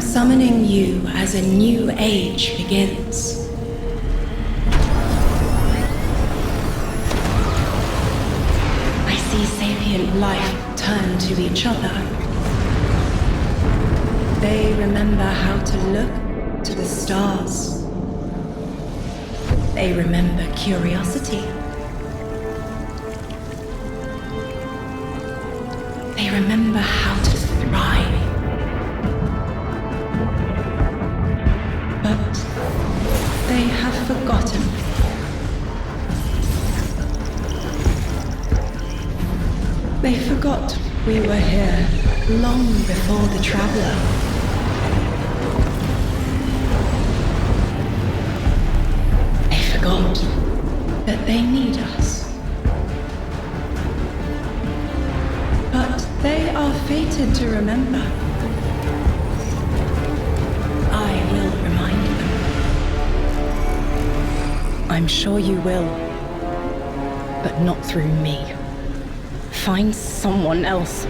summoning you as a new age begins. I see sapient life turn to each other. They remember how to look to the stars. They remember curiosity. They remember how to thrive. But they have forgotten. They forgot we were here long before the Traveler. They forgot that they need us. But they are fated to remember. I will remind them. I'm sure you will, but not through me. Find someone else.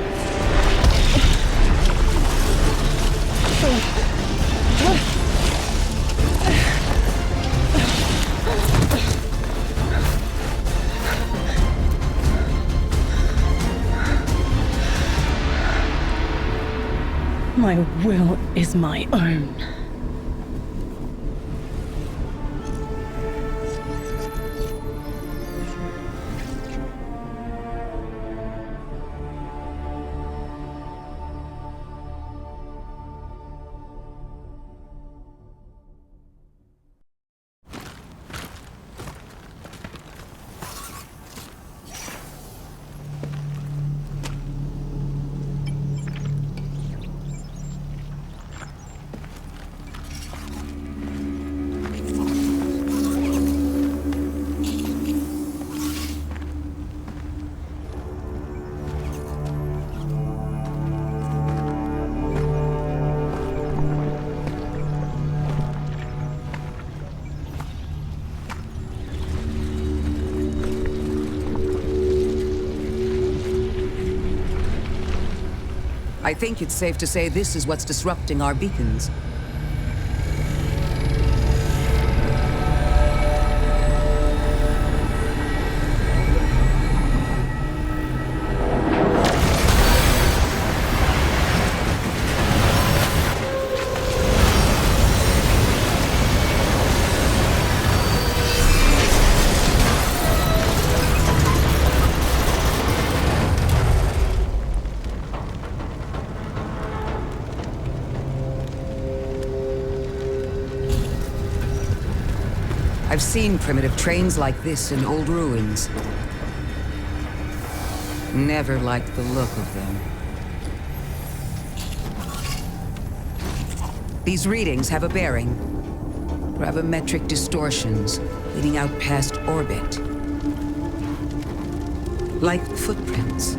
My will is my own. I think it's safe to say this is what's disrupting our beacons. I've seen primitive trains like this in old ruins. Never liked the look of them. These readings have a bearing. Gravimetric distortions leading out past orbit. Like footprints.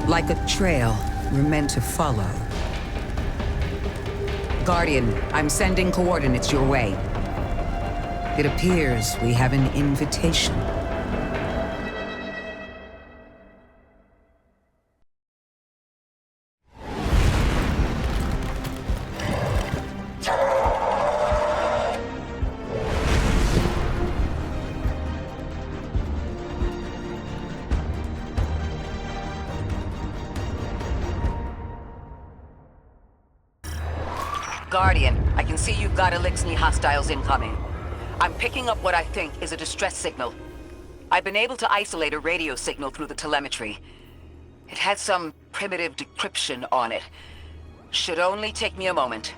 Like a trail we're meant to follow. Guardian, I'm sending coordinates your way. It appears we have an invitation. Guardian, I can see you've got Eliksni hostiles incoming. I'm picking up what I think is a distress signal. I've been able to isolate a radio signal through the telemetry. It had some primitive decryption on it. Should only take me a moment.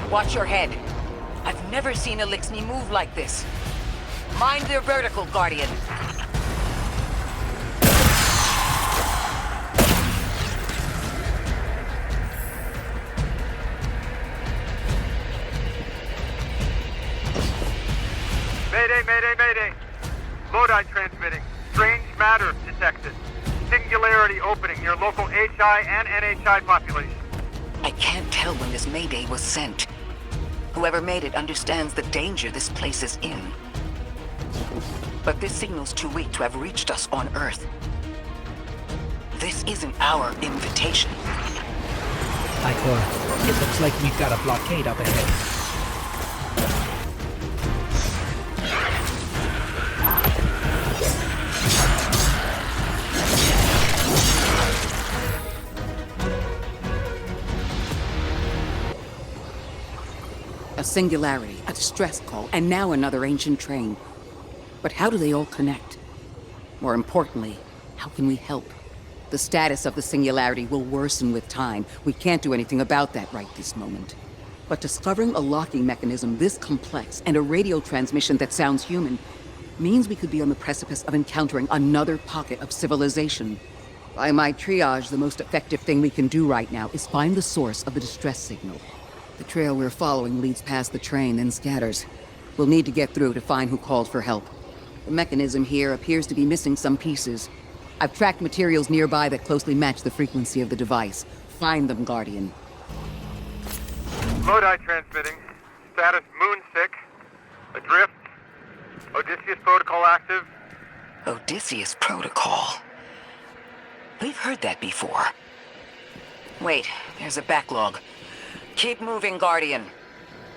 Watch your head. I've never seen Eliksni move like this. Mind their vertical, Guardian. Mayday, mayday, mayday. Lodi transmitting. Strange matter detected. Singularity opening near local HI and NHI population. I can't tell when this Mayday was sent. Whoever made it understands the danger this place is in. But this signal's too weak to have reached us on Earth. This isn't our invitation. Ikor, it looks like we've got a blockade up ahead. A singularity, a distress call, and now another ancient train. But how do they all connect? More importantly, how can we help? The status of the singularity will worsen with time. We can't do anything about that right this moment. But discovering a locking mechanism this complex and a radio transmission that sounds human means we could be on the precipice of encountering another pocket of civilization. By my triage, the most effective thing we can do right now is find the source of the distress signal. The trail we're following leads past the train, then scatters. We'll need to get through to find who called for help. The mechanism here appears to be missing some pieces. I've tracked materials nearby that closely match the frequency of the device. Find them, Guardian. Lodi transmitting. Status Moonsick. Adrift. Odysseus protocol active. Odysseus Protocol. We've heard that before. Wait, there's a backlog. Keep moving, Guardian.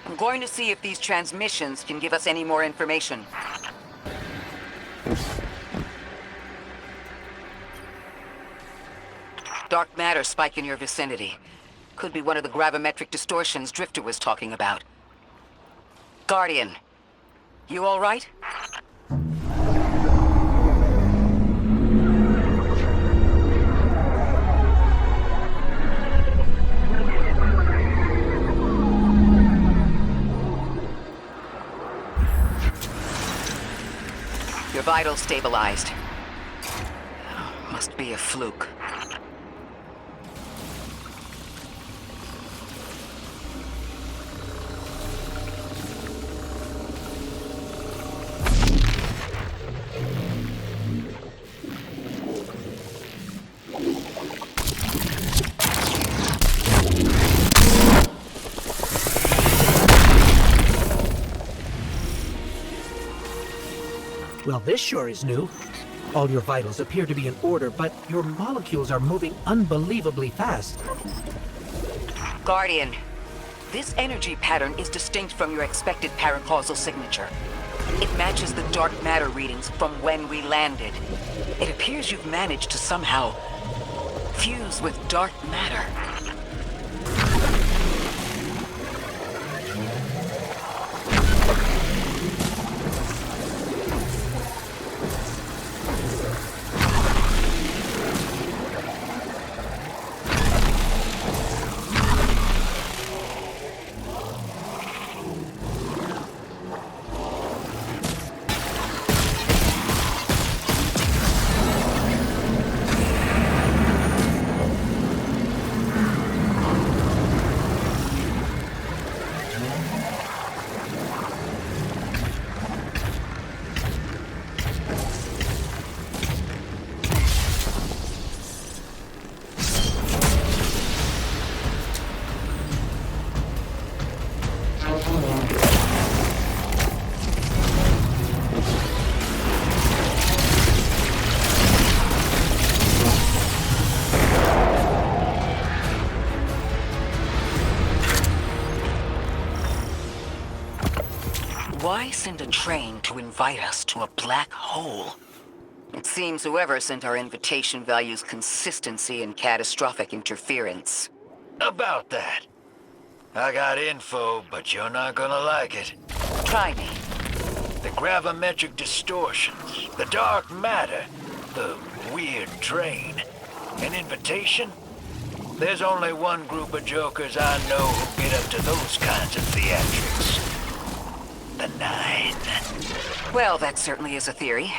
I'm going to see if these transmissions can give us any more information. Dark matter spike in your vicinity. Could be one of the gravimetric distortions Drifter was talking about. Guardian, you all right? Your vitals stabilized. Must be a fluke. Well, this sure is new. All your vitals appear to be in order, but your molecules are moving unbelievably fast. Guardian, this energy pattern is distinct from your expected paracausal signature. It matches the dark matter readings from when we landed. It appears you've managed to somehow fuse with dark matter. Why send a train to invite us to a black hole? It seems whoever sent our invitation values consistency and catastrophic interference. About that. I got info, but you're not gonna like it. Try me. The gravimetric distortions, the dark matter, the weird train. An invitation? There's only one group of jokers I know who get up to those kinds of theatrics. The Nine. Well, that certainly is a theory.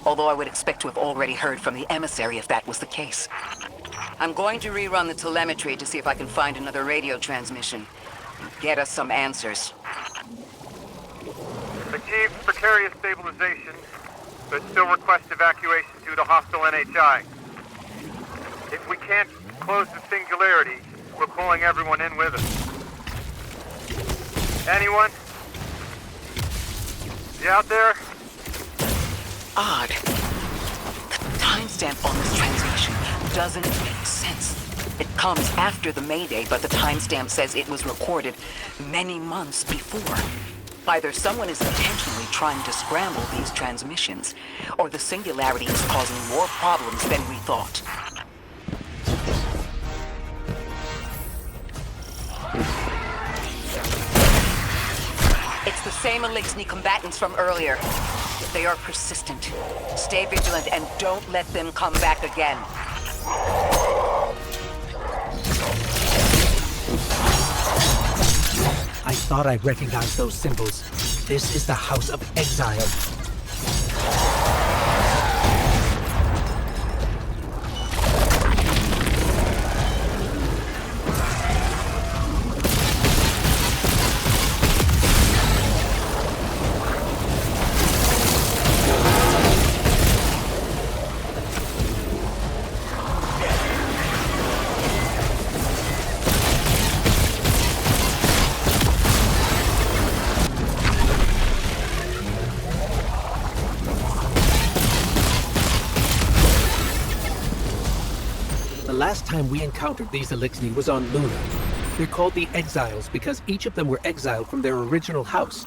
Although I would expect to have already heard from the emissary if that was the case. I'm going to rerun the telemetry to see if I can find another radio transmission. Get us some answers. Achieved precarious stabilization, but still request evacuation due to hostile NHI. If we can't close the singularity, we'll pulling everyone in with us. Anyone? You out there? Odd. The timestamp on this transmission doesn't make sense. It comes after the Mayday, but the timestamp says it was recorded many months before. Either someone is intentionally trying to scramble these transmissions, or the Singularity is causing more problems than we thought. It's the same Elixni combatants from earlier. They are persistent. Stay vigilant and don't let them come back again. I thought I recognized those symbols. This is the House of Exile. The last time we encountered these Elixni was on Luna. They're called the Exiles because each of them were exiled from their original house.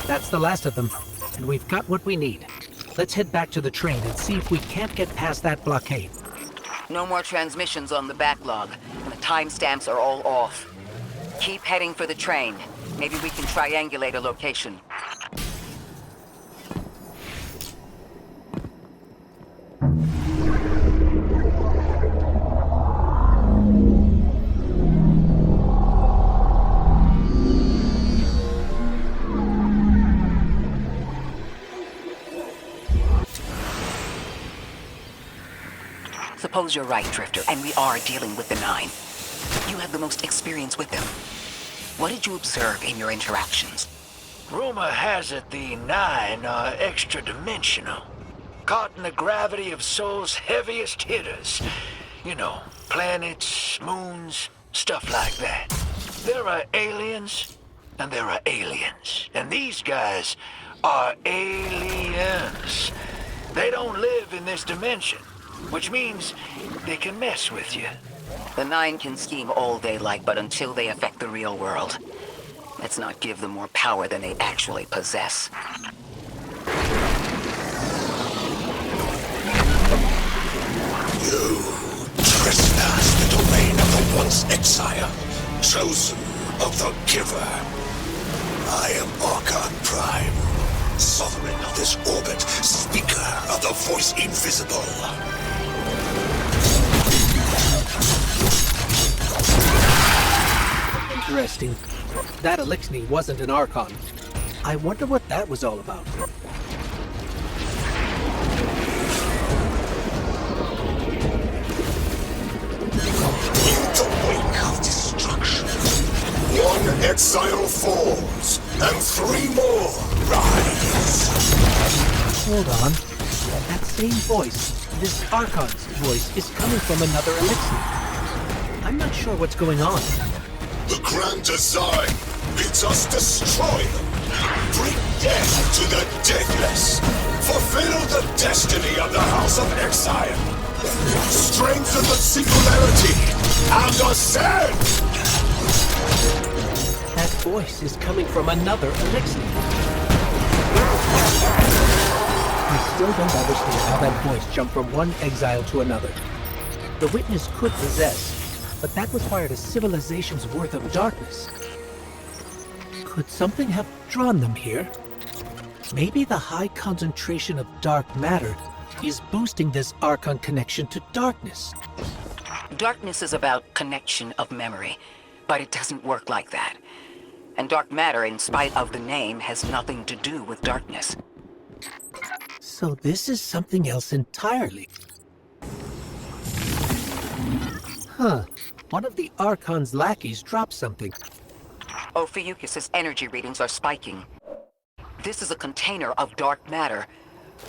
That's the last of them, and we've got what we need. Let's head back to the train and see if we can't get past that blockade. No more transmissions on the backlog, and the timestamps are all off. Keep heading for the train. Maybe we can triangulate a location. Suppose you're right, Drifter, and we are dealing with the Nine. You have the most experience with them. What did you observe in your interactions? Rumor has it the Nine are extra-dimensional. Caught in the gravity of Sol's heaviest hitters. You know, planets, moons, stuff like that. There are aliens, and there are aliens. And these guys are aliens. They don't live in this dimension, which means they can mess with you. The Nine can scheme all they like, but until they affect the real world, let's not give them more power than they actually possess. You trespass the domain of the once exile, chosen of the Giver. I am Archon Prime, sovereign of this orbit, speaker of the voice invisible. Interesting. That Elixni wasn't an Archon. I wonder what that was all about. In the wake of destruction, one exile falls, and three more rise. Hold on. That same voice, this Archon's voice, is coming from another Elixni. I'm not sure what's going on. The grand design bids us destroy them. Bring death to the deathless. Fulfill the destiny of the House of Exile. Strengthen the singularity and ascend! That voice is coming from another Elixni. I still don't understand how that voice jumped from one exile to another. The Witness could possess, but that required a civilization's worth of darkness. Could something have drawn them here? Maybe the high concentration of dark matter is boosting this Archon connection to darkness. Darkness is about connection of memory, but it doesn't work like that. And dark matter, in spite of the name, has nothing to do with darkness. So this is something else entirely. Huh. One of the Archon's lackeys dropped something. Ophiuchus's energy readings are spiking. This is a container of dark matter,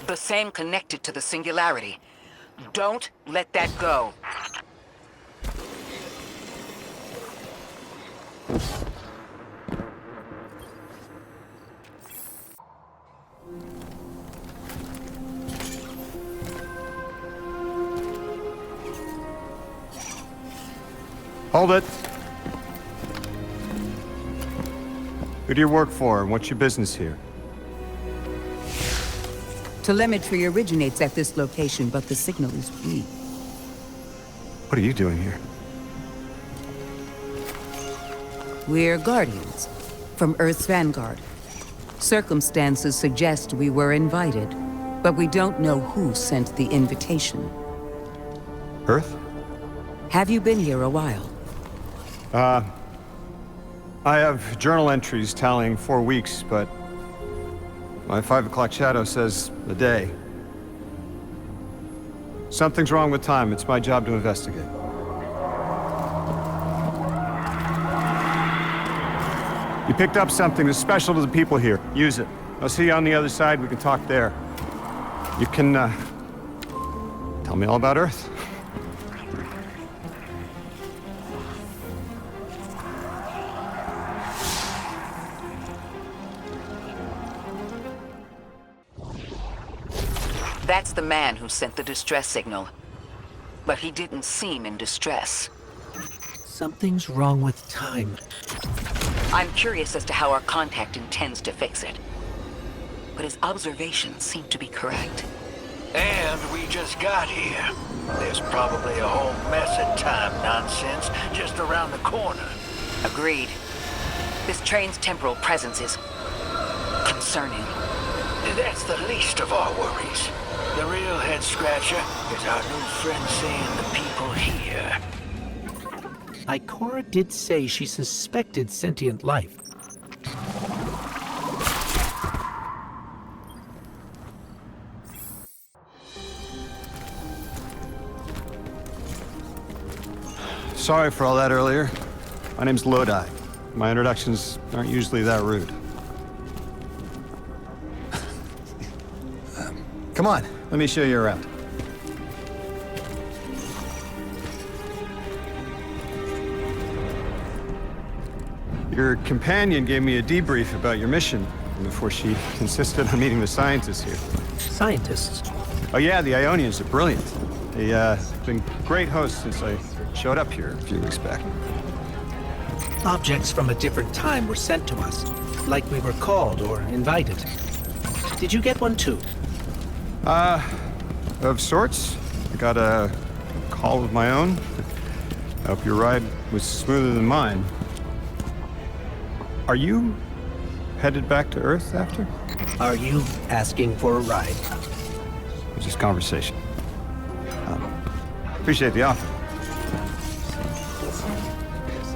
the same connected to the Singularity. Don't let that go. Hold it. Who do you work for, and what's your business here? Telemetry originates at this location, but the signal is weak. What are you doing here? We're Guardians, from Earth's vanguard. Circumstances suggest we were invited, but we don't know who sent the invitation. Earth? Have you been here a while? I have journal entries tallying 4 weeks, but my 5 o'clock shadow says a day. Something's wrong with time. It's my job to investigate. You picked up something that's special to the people here. Use it. I'll see you on the other side. We can talk there. You can, tell me all about Earth. That's the man who sent the distress signal. But he didn't seem in distress. Something's wrong with time. I'm curious as to how our contact intends to fix it. But his observations seem to be correct. And we just got here. There's probably a whole mess of time nonsense just around the corner. Agreed. This train's temporal presence is concerning. That's the least of our worries. The real head-scratcher is our new friend seeing the people here. Ikora did say she suspected sentient life. Sorry for all that earlier. My name's Lodi. My introductions aren't usually that rude. Come on, let me show you around. Your companion gave me a debrief about your mission before she insisted on meeting the scientists here. Scientists? Oh yeah, the Ionians are brilliant. They've been great hosts since I showed up here a few weeks back. Objects from a different time were sent to us, like we were called or invited. Did you get one too? Of sorts. I got a call of my own. I hope your ride was smoother than mine. Are you headed back to Earth after? Are you asking for a ride? It's just conversation. Appreciate the offer.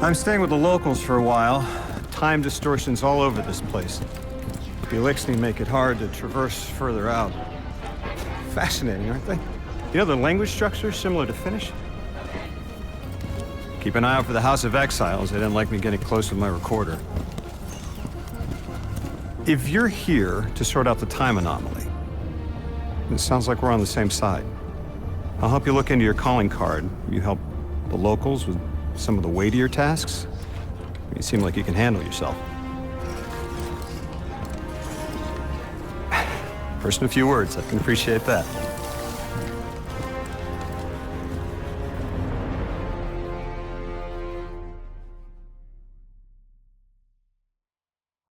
I'm staying with the locals for a while. Time distortions all over this place. The Eliksni make it hard to traverse further out. Fascinating, aren't they? You know, the language structure is similar to Finnish. Keep an eye out for the House of Exiles. They didn't like me getting close with my recorder. If you're here to sort out the time anomaly, it sounds like we're on the same side. I'll help you look into your calling card. You help the locals with some of the weightier tasks. You seem like you can handle yourself. First in a few words, I can appreciate that.